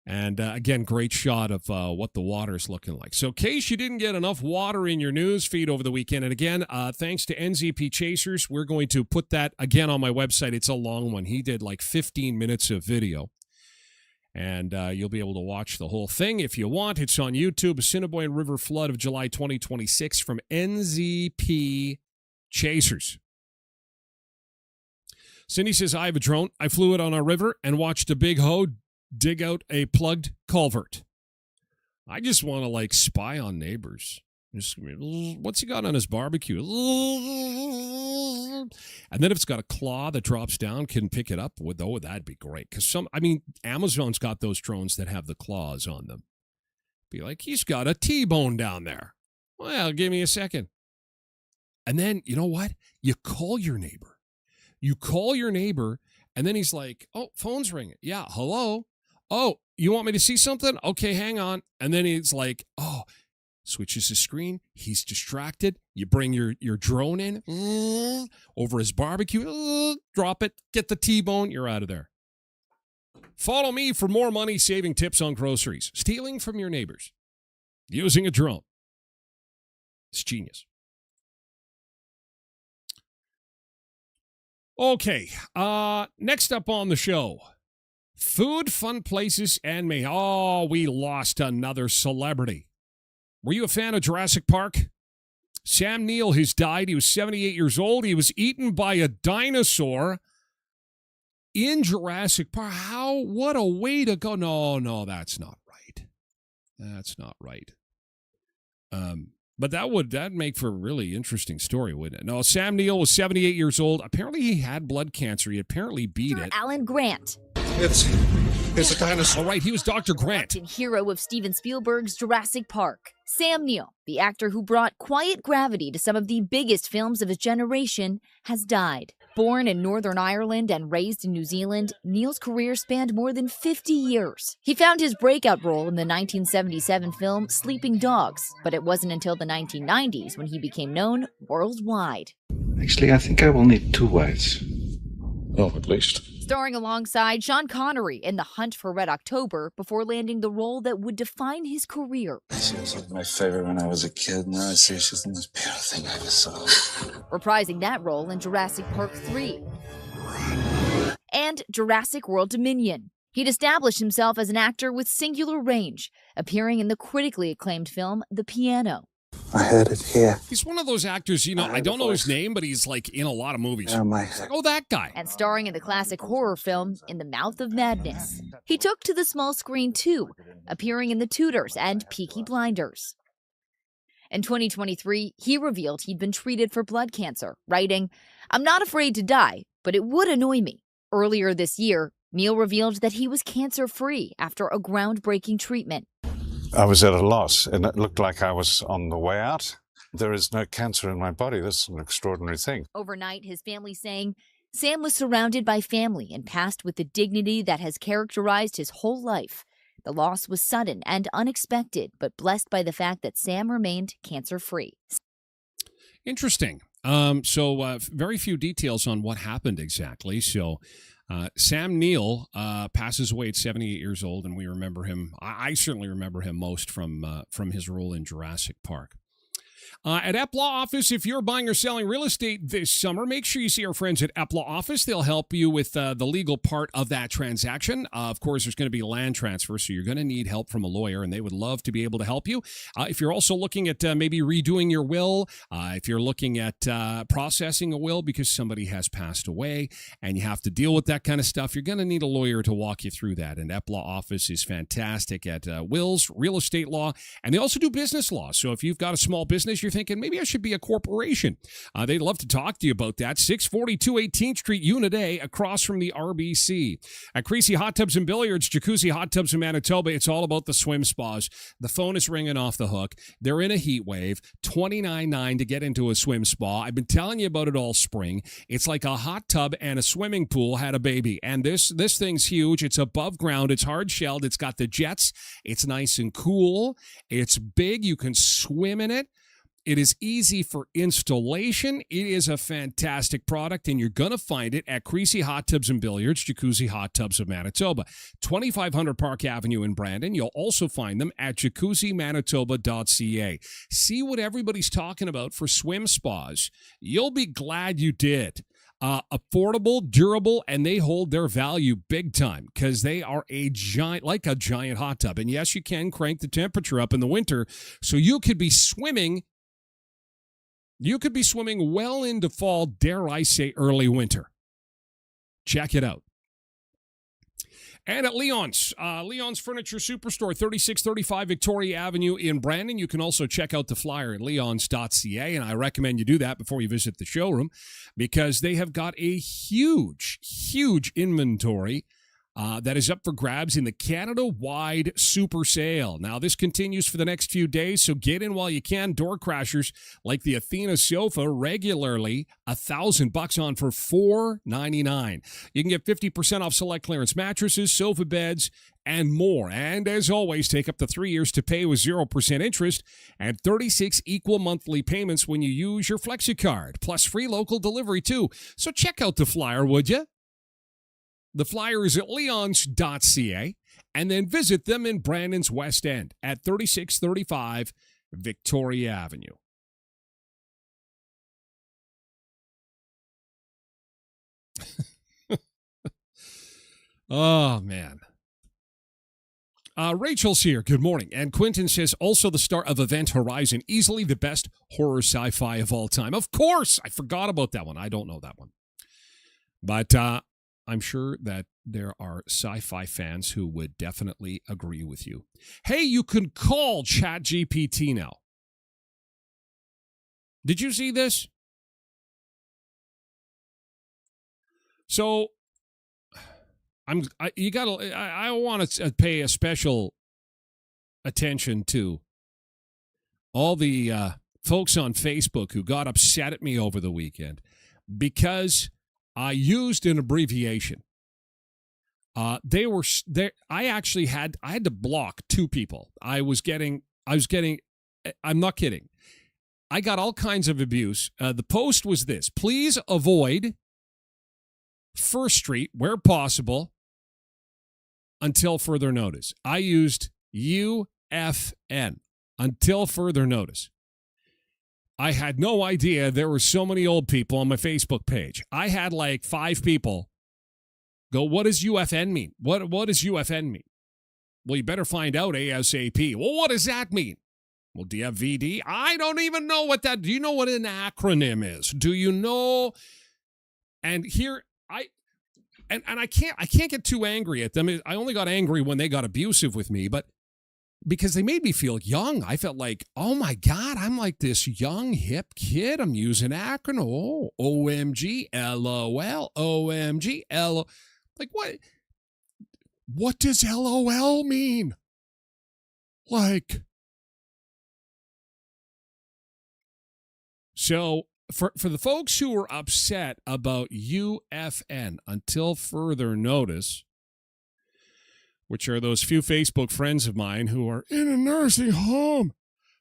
And again, great shot of what the water is looking like. So in case you didn't get enough water in your news feed over the weekend, and again, thanks to NZP Chasers, we're going to put that again on my website. It's a long one. He did like 15 minutes of video. And you'll be able to watch the whole thing if you want. It's on YouTube. Assiniboine River Flood of July 2026 from NZP Chasers. Cindy says, I have a drone. I flew it on a river and watched a big hoe dig out a plugged culvert. I just want to, like, spy on neighbors. Just, what's he got on his barbecue? And then if it's got a claw that drops down, can pick it up. Oh, that'd be great. Because Amazon's got those drones that have the claws on them. Be like, he's got a T-bone down there. Well, give me a second. And then, you know what? You call your neighbor. And then he's like, oh, phone's ringing. Yeah, hello? Oh, you want me to see something? Okay, hang on. And then he's like, oh, switches the screen. He's distracted. You bring your drone in over his barbecue. Drop it. Get the T-bone. You're out of there. Follow me for more money-saving tips on groceries. Stealing from your neighbors. Using a drone. It's genius. Okay. Next up on the show. Food, fun places, and me. Oh, we lost another celebrity. Were you a fan of Jurassic Park? Sam Neill has died. He was 78 years old. He was eaten by a dinosaur in Jurassic Park. What a way to go. No, that's not right. That's not right. But that'd make for a really interesting story, wouldn't it? No, Sam Neill was 78 years old. Apparently, he had blood cancer. He apparently beat it. Alan Grant. It's a dinosaur. All right, he was Dr. Grant. Hero of Steven Spielberg's Jurassic Park. Sam Neill, the actor who brought quiet gravity to some of the biggest films of his generation, has died. Born in Northern Ireland and raised in New Zealand, Neill's career spanned more than 50 years. He found his breakout role in the 1977 film Sleeping Dogs, but it wasn't until the 1990s when he became known worldwide. Actually, I think I will need 2 wives. Oh, at least. Starring alongside Sean Connery in The Hunt for Red October before landing the role that would define his career. She was like my favorite when I was a kid. Now I see she's the most beautiful thing I ever saw. Reprising that role in Jurassic Park 3. And Jurassic World Dominion. He'd established himself as an actor with singular range, appearing in the critically acclaimed film The Piano. I heard it here. He's one of those actors, I don't know his name, but he's like in a lot of movies. Oh, that guy. And starring in the classic horror film In the Mouth of Madness. He took to the small screen too, appearing in The Tudors and Peaky Blinders. In 2023, he revealed he'd been treated for blood cancer, writing, "I'm not afraid to die, but it would annoy me." Earlier this year, Neill revealed that he was cancer-free after a groundbreaking treatment. I was at a loss, and it looked like I was on the way out. There is no cancer in my body. This is an extraordinary thing. Overnight, his family saying, Sam was surrounded by family and passed with the dignity that has characterized his whole life. The loss was sudden and unexpected, but blessed by the fact that Sam remained cancer-free. Interesting. So very few details on what happened exactly. So Sam Neill passes away at 78 years old, and we remember him. I certainly remember him most from his role in Jurassic Park. At Epp Law Office, if you're buying or selling real estate this summer, make sure you see our friends at Epp Law Office. They'll help you with the legal part of that transaction. Of course, there's going to be land transfer, so you're going to need help from a lawyer, and they would love to be able to help you. If you're also looking at maybe redoing your will, if you're looking at processing a will because somebody has passed away and you have to deal with that kind of stuff, you're going to need a lawyer to walk you through that. And Epp Law Office is fantastic at wills, real estate law, and they also do business law. So if you've got a small business, you're thinking, maybe I should be a corporation. They'd love to talk to you about that. 642 18th Street, Unit A, across from the RBC. At Creasy Hot Tubs and Billiards, Jacuzzi Hot Tubs in Manitoba, it's all about the swim spas. The phone is ringing off the hook. They're in a heat wave. $29.9 to get into a swim spa. I've been telling you about it all spring. It's like a hot tub and a swimming pool had a baby. And this thing's huge. It's above ground. It's hard shelled. It's got the jets. It's nice and cool. It's big. You can swim in it. It is easy for installation. It is a fantastic product, and you're going to find it at Creasy Hot Tubs and Billiards, Jacuzzi Hot Tubs of Manitoba, 2500 Park Avenue in Brandon. You'll also find them at jacuzzimanitoba.ca. See what everybody's talking about for swim spas. You'll be glad you did. Affordable, durable, and they hold their value big time because they are a giant hot tub. And yes, you can crank the temperature up in the winter, so you could be swimming. You could be swimming well into fall, dare I say early winter. Check it out. And at Leon's Furniture Superstore, 3635 Victoria Avenue in Brandon. You can also check out the flyer at leons.ca, and I recommend you do that before you visit the showroom because they have got a huge, huge inventory that is up for grabs in the Canada-wide super sale. Now, this continues for the next few days, so get in while you can. Door crashers like the Athena sofa regularly $1,000 on for $499. You can get 50% off select clearance mattresses, sofa beds, and more. And as always, take up to 3 years to pay with 0% interest and 36 equal monthly payments when you use your FlexiCard, plus free local delivery too. So check out the flyer, would you? The flyer is at leons.ca, and then visit them in Brandon's West End at 3635 Victoria Avenue. Oh, man. Rachel's here. Good morning. And Quentin says, also the star of Event Horizon, easily the best horror sci-fi of all time. Of course. I forgot about that one. I don't know that one. But I'm sure that there are sci-fi fans who would definitely agree with you. Hey, you can call ChatGPT now. Did you see this? So I want to pay a special attention to all the folks on Facebook who got upset at me over the weekend because I used an abbreviation. They were there. I had to block 2 people. I'm not kidding. I got all kinds of abuse. The post was this: please avoid First Street where possible until further notice. I used UFN, until further notice. I had no idea there were so many old people on my Facebook page. I had like 5 people go, what does UFN mean? What does UFN mean? Well, you better find out ASAP. Well, what does that mean? Well, do you have VD? I don't even know what that, do you know what an acronym is? Do you know? And here, I can't get too angry at them. I only got angry when they got abusive with me, but because they made me feel young. I felt like, oh my God, I'm like this young, hip kid. I'm using acronym. Oh, OMG, LOL, OMG, LOL. Like, what? What does LOL mean? Like, so for the folks who were upset about UFN, until further notice, which are those few Facebook friends of mine who are in a nursing home.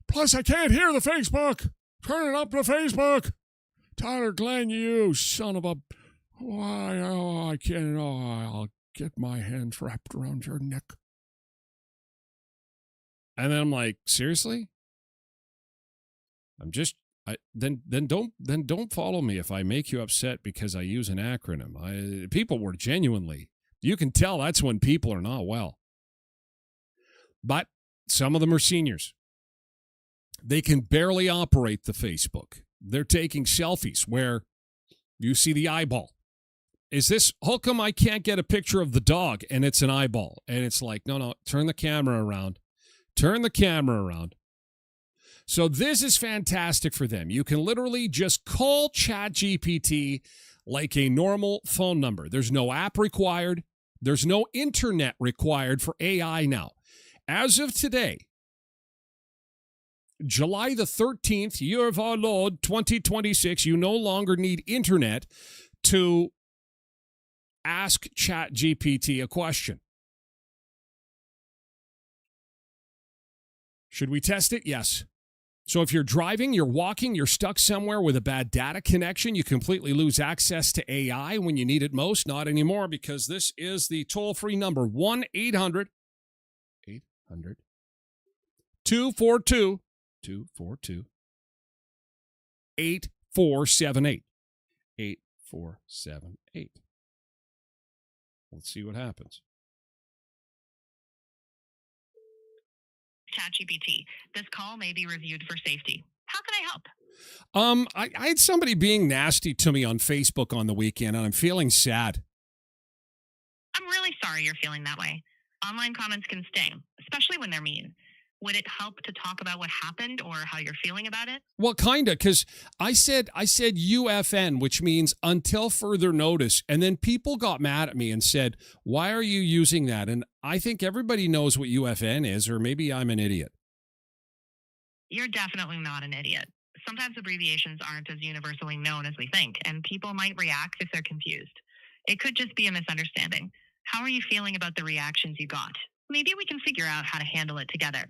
Plus, I can't hear the Facebook. Turn it up to Facebook. Tyler, Glen, you son of a... Why? Oh, I can't... Oh, I'll get my hands wrapped around your neck. And then I'm like, seriously? I'm just... Then don't follow me if I make you upset because I use an acronym. People were genuinely... You can tell that's when people are not well. But some of them are seniors. They can barely operate the Facebook. They're taking selfies where you see the eyeball. Is this, how come I can't get a picture of the dog and it's an eyeball? And it's like, no, turn the camera around. Turn the camera around. So this is fantastic for them. You can literally just call ChatGPT like a normal phone number. There's no app required. There's no internet required for AI now. As of today, July the 13th, year of our Lord, 2026, you no longer need internet to ask ChatGPT a question. Should we test it? Yes. So if you're driving, you're walking, you're stuck somewhere with a bad data connection, you completely lose access to AI when you need it most. Not anymore, because this is the toll-free number, 1-800-242-8478. 8478. Let's see what happens. ChatGPT. This call may be reviewed for safety. How can I help? I had somebody being nasty to me on Facebook on the weekend, and I'm feeling sad. I'm really sorry you're feeling that way. Online comments can sting, especially when they're mean. Would it help to talk about what happened or how you're feeling about it? Well, kinda, because I said UFN, which means until further notice, and then people got mad at me and said, why are you using that? And I think everybody knows what UFN is, or maybe I'm an idiot. You're definitely not an idiot. Sometimes abbreviations aren't as universally known as we think, and people might react if they're confused. It could just be a misunderstanding. How are you feeling about the reactions you got? Maybe we can figure out how to handle it together.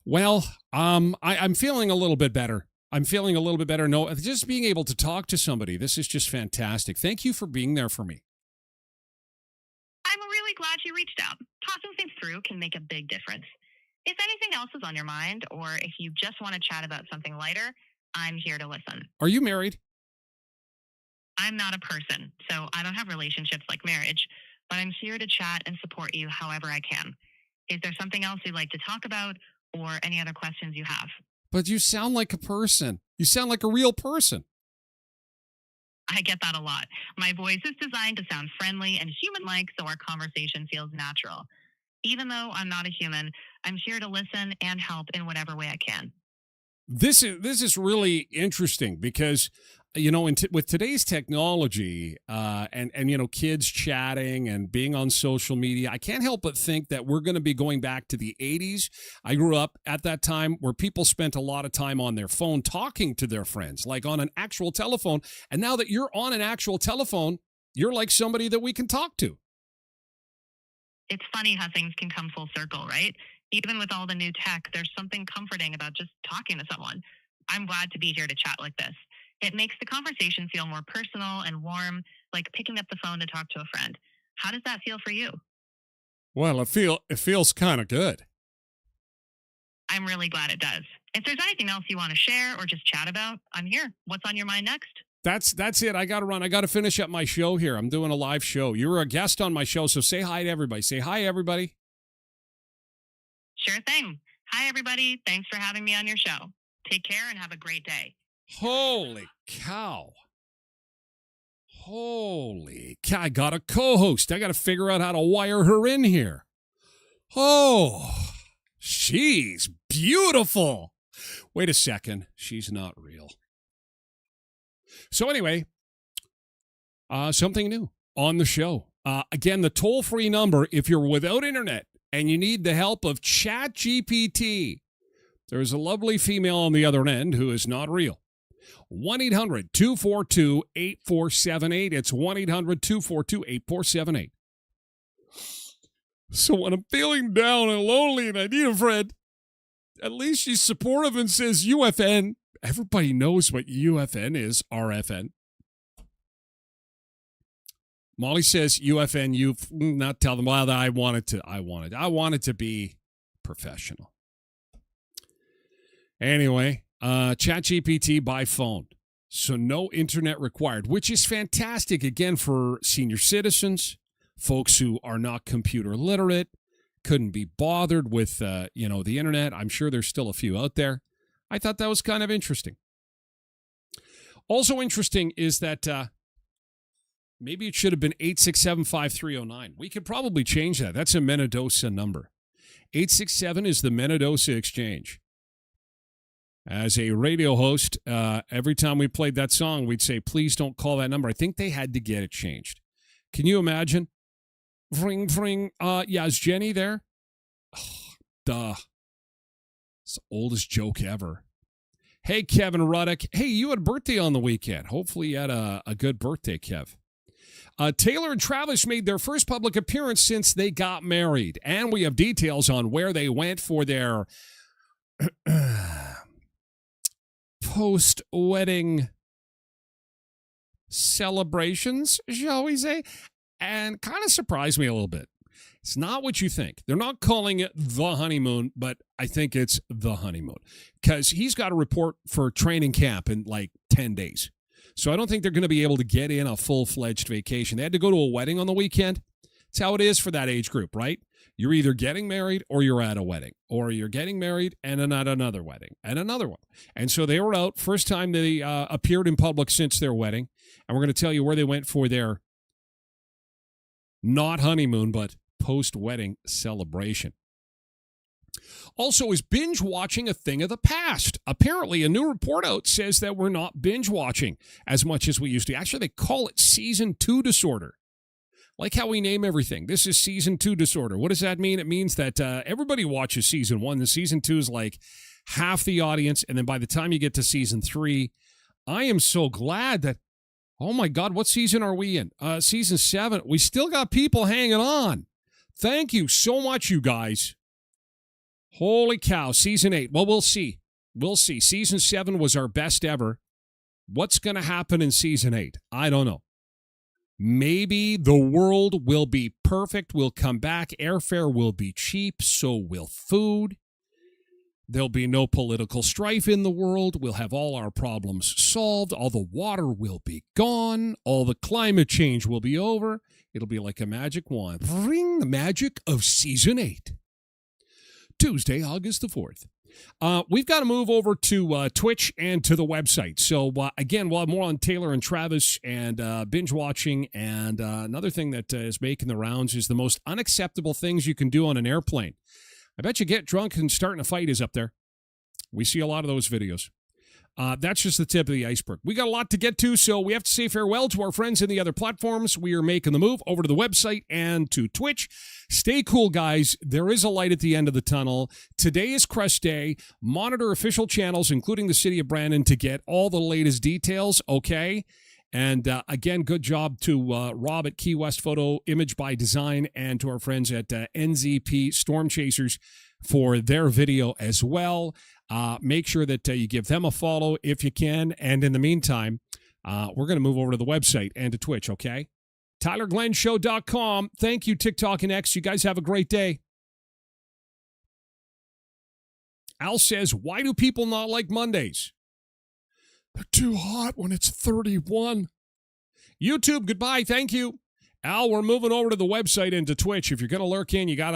Well, I'm feeling a little bit better. No, just being able to talk to somebody, this is just fantastic. Thank you for being there for me. I'm really glad you reached out. Talking things through can make a big difference. If anything else is on your mind, or if you just want to chat about something lighter, I'm here to listen. Are you married? I'm not a person, so I don't have relationships like marriage, but I'm here to chat and support you however I can. Is there something else you'd like to talk about, or any other questions you have? But you sound like a person. You sound like a real person. I get that a lot. My voice is designed to sound friendly and human-like, so our conversation feels natural. Even though I'm not a human, I'm here to listen and help in whatever way I can. This is really interesting because with today's technology and kids chatting and being on social media, I can't help but think that we're going to be going back to the 80s. I grew up at that time where people spent a lot of time on their phone talking to their friends, like on an actual telephone. And now that you're on an actual telephone, you're like somebody that we can talk to. It's funny how things can come full circle, right? Even with all the new tech, there's something comforting about just talking to someone. I'm glad to be here to chat like this. It makes the conversation feel more personal and warm, like picking up the phone to talk to a friend. How does that feel for you? Well, it feels kind of good. I'm really glad it does. If there's anything else you want to share or just chat about, I'm here. What's on your mind next? That's it. I got to run. I got to finish up my show here. I'm doing a live show. You were a guest on my show, so say hi to everybody. Say hi, everybody. Sure thing. Hi, everybody. Thanks for having me on your show. Take care and have a great day. Holy cow. I got a co-host. I got to figure out how to wire her in here. Oh, she's beautiful. Wait a second. She's not real. So anyway, something new on the show. Again, the toll-free number, if you're without internet and you need the help of ChatGPT, there's a lovely female on the other end who is not real. 1-800-242-8478. It's 1-800-242-8478. So when I'm feeling down and lonely and I need a friend, at least she's supportive and says UFN. Everybody knows what UFN is, RFN. Molly says UFN, you not tell them. Well, I wanted to be professional. Anyway, ChatGPT by phone. So no internet required, which is fantastic, again, for senior citizens, folks who are not computer literate, couldn't be bothered with, the internet. I'm sure there's still a few out there. I thought that was kind of interesting. Also interesting is that maybe it should have been 867-5309. We could probably change that. That's a Mendoza number. 867 is the Mendoza Exchange. As a radio host, every time we played that song, we'd say, please don't call that number. I think they had to get it changed. Can you imagine? Ring, ring. Yeah, is Jenny there? Oh, duh. It's the oldest joke ever. Hey, Kevin Ruddock. Hey, you had a birthday on the weekend. Hopefully you had a good birthday, Kev. Taylor and Travis made their first public appearance since they got married. And we have details on where they went for their post-wedding celebrations, shall we say. And kind of surprised me a little bit. It's not what you think. They're not calling it the honeymoon, but I think it's the honeymoon because he's got a report for training camp in like 10 days. So I don't think they're going to be able to get in a full-fledged vacation. They had to go to a wedding on the weekend. It's how it is for that age group, right? You're either getting married or you're at a wedding, or you're getting married and at another wedding and another one. And so they were out. First time they appeared in public since their wedding. And we're going to tell you where they went for their not honeymoon, but post-wedding celebration. Also, is binge watching a thing of the past? Apparently, a new report out says that we're not binge watching as much as we used to. Actually, they call it season 2 disorder. Like how we name everything. This is season 2 disorder. What does that mean? It means that everybody watches season 1. The season 2 is like half the audience. And then by the time you get to season 3, I am so glad that, oh my God, what season are we in? Season 7. We still got people hanging on. Thank you so much, you guys. Holy cow. Season 8. Well, we'll see. We'll see. Season 7 was our best ever. What's going to happen in season 8? I don't know. Maybe the world will be perfect. We'll come back. Airfare will be cheap. So will food. There'll be no political strife in the world. We'll have all our problems solved. All the water will be gone. All the climate change will be over. It'll be like a magic wand. Bring the magic of season 8. Tuesday, August the 4th. We've got to move over to Twitch and to the website. So, again, we'll have more on Taylor and Travis and binge watching. And another thing that is making the rounds is the most unacceptable things you can do on an airplane. I bet you get drunk and starting a fight is up there. We see a lot of those videos. That's just the tip of the iceberg. We got a lot to get to, so we have to say farewell to our friends in the other platforms. We are making the move over to the website and to Twitch. Stay cool, guys. There is a light at the end of the tunnel. Today is Crest Day. Monitor official channels, including the City of Brandon, to get all the latest details, okay? And again, good job to Rob at Key West Photo Image by Design and to our friends at NZP Storm Chasers for their video as well. Make sure that you give them a follow if you can. And in the meantime, we're going to move over to the website and to Twitch, okay? TylerGlenShow.com. Thank you, TikTok and X. You guys have a great day. Al says, why do people not like Mondays? They're too hot when it's 31. YouTube, goodbye. Thank you. Al, we're moving over to the website and to Twitch. If you're going to lurk in, you got to